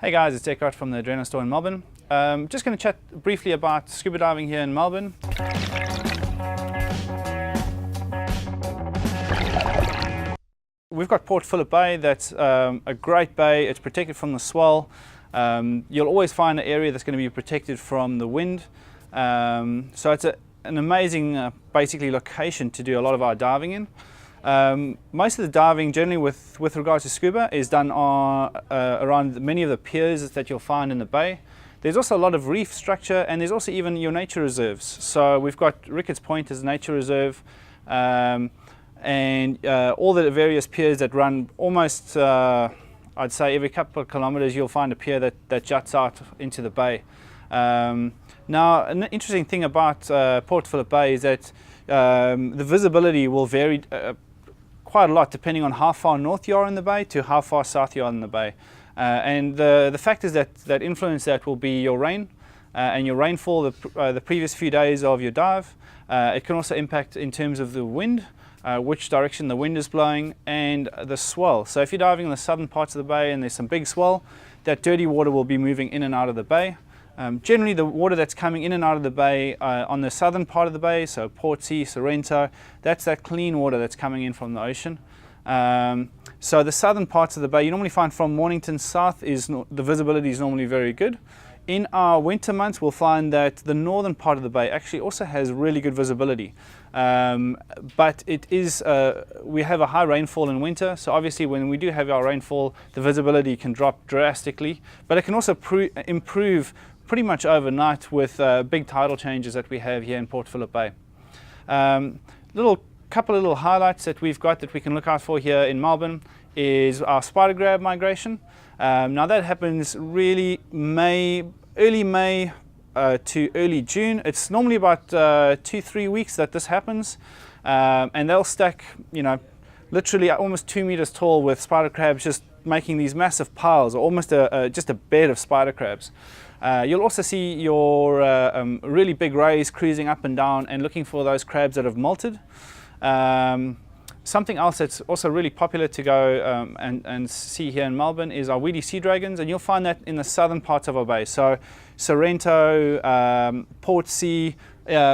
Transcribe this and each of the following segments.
Hey guys, it's Eckart from the ADRENO store in Melbourne. Just going to chat briefly about scuba diving here in Melbourne. We've got Port Phillip Bay. That's a great bay. It's protected from the swell. You'll always find an area that's going to be protected from the wind. So it's an amazing basically location to do a lot of our diving in. Most of the diving generally with regards to scuba is done around many of the piers that you'll find in the bay. There's also a lot of reef structure, and there's also even your nature reserves. So we've got Rickett's Point as a nature reserve, and all the various piers that run almost, I'd say every couple of kilometers you'll find a pier that juts out into the bay. Now, an interesting thing about Port Phillip Bay is that the visibility will vary quite a lot depending on how far north you are in the bay to how far south you are in the bay. And the factors that influence that will be your rain and your rainfall the previous few days of your dive. It can also impact in terms of the wind, which direction the wind is blowing, and the swell. So if you're diving in the southern parts of the bay and there's some big swell, that dirty water will be moving in and out of the bay. Generally the water that's coming in and out of the bay on the southern part of the bay, so Portsea, Sorrento, that's that clean water that's coming in from the ocean. So the southern parts of the bay, you normally find from Mornington south, the visibility is normally very good. In our winter months, we'll find that the northern part of the bay actually also has really good visibility. But it is, we have a high rainfall in winter, so obviously when we do have our rainfall, the visibility can drop drastically, but it can also improve pretty much overnight with big tidal changes that we have here in Port Phillip Bay. Couple of little highlights that we've got that we can look out for here in Melbourne is our spider crab migration. Now that happens really early May to early June. It's normally about 2-3 weeks that this happens, and they'll stack, literally almost 2 meters tall with spider crabs, just making these massive piles, or almost just a bed of spider crabs. You'll also see your really big rays cruising up and down and looking for those crabs that have molted. Something else that's also really popular to go and see here in Melbourne is our Weedy sea dragons, and you'll find that in the southern parts of our bay. So Sorrento, Portsea,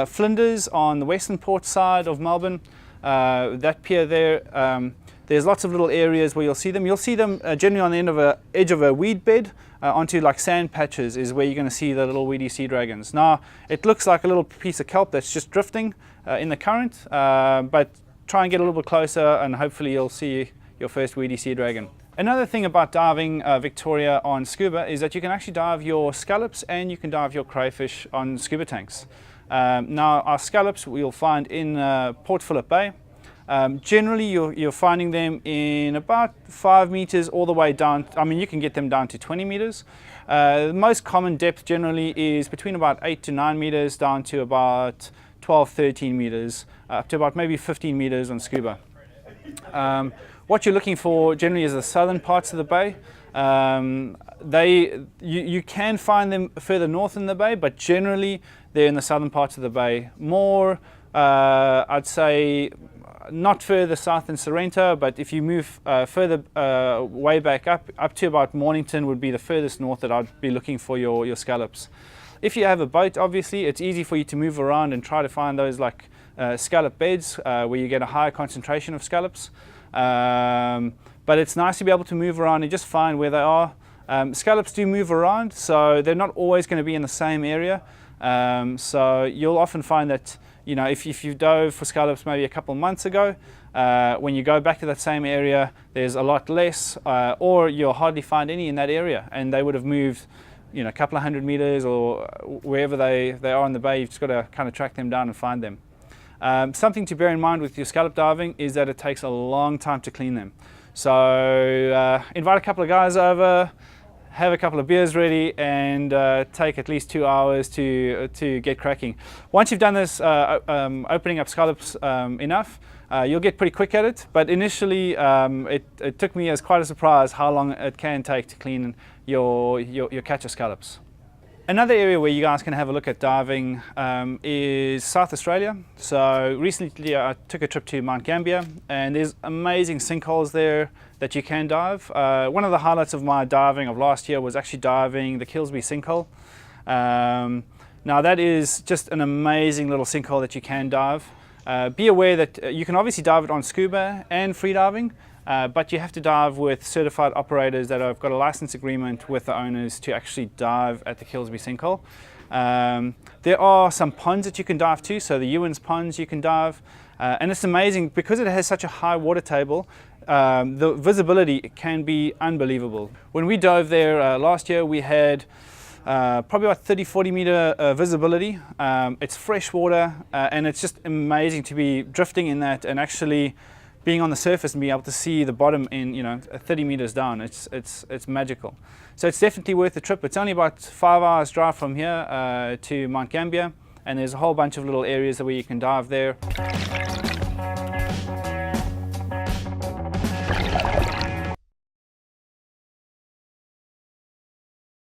Flinders on the western port side of Melbourne, that pier there. There's lots of little areas where you'll see them. You'll see them generally on the edge of a weed bed onto like sand patches is where you're going to see the little Weedy sea dragons. Now, it looks like a little piece of kelp that's just drifting in the current, but try and get a little bit closer and hopefully you'll see your first Weedy sea dragon. Another thing about diving Victoria on scuba is that you can actually dive your scallops and you can dive your crayfish on scuba tanks. Now, our scallops we'll find in Port Phillip Bay. Generally you're finding them in about 5 meters all the way down. I mean, you can get them down to 20 meters. The most common depth generally is between about 8 to 9 meters down to about 12-13 meters, up to about maybe 15 meters on scuba. What you're looking for generally is the southern parts of the bay. You can find them further north in the bay, but generally they're in the southern parts of the bay. More, I'd say, not further south than Sorrento, but if you move further way back up to about Mornington would be the furthest north that I'd be looking for your scallops. If you have a boat, obviously, it's easy for you to move around and try to find those like scallop beds where you get a higher concentration of scallops. But it's nice to be able to move around and just find where they are. Scallops do move around, so they're not always going to be in the same area. So you'll often find that if you dove for scallops maybe a couple of months ago, when you go back to that same area, there's a lot less, or you'll hardly find any in that area, and they would have moved a couple of 100 meters or wherever they are in the bay. You've just got to kind of track them down and find them. Something to bear in mind with your scallop diving is that it takes a long time to clean them. So invite a couple of guys over, have a couple of beers ready, and take at least 2 hours to get cracking. Once you've done this opening up scallops enough, you'll get pretty quick at it, but initially it took me as quite a surprise how long it can take to clean your catch of scallops. Another area where you guys can have a look at diving is South Australia. So recently I took a trip to Mount Gambier, and there's amazing sinkholes there that you can dive. One of the highlights of my diving of last year was actually diving the Kilsby sinkhole. Now that is just an amazing little sinkhole that you can dive. Be aware that you can obviously dive it on scuba and free diving, but you have to dive with certified operators that have got a license agreement with the owners to actually dive at the Kilsby sinkhole. There are some ponds that you can dive to, so the Ewan's ponds you can dive, and it's amazing because it has such a high water table. The visibility can be unbelievable. When we dove there last year, we had probably about 30-40 meter visibility. It's fresh water, and it's just amazing to be drifting in that and actually being on the surface and being able to see the bottom in 30 meters down. It's magical. So it's definitely worth the trip. It's only about 5 hours drive from here to Mount Gambier, and there's a whole bunch of little areas where you can dive there.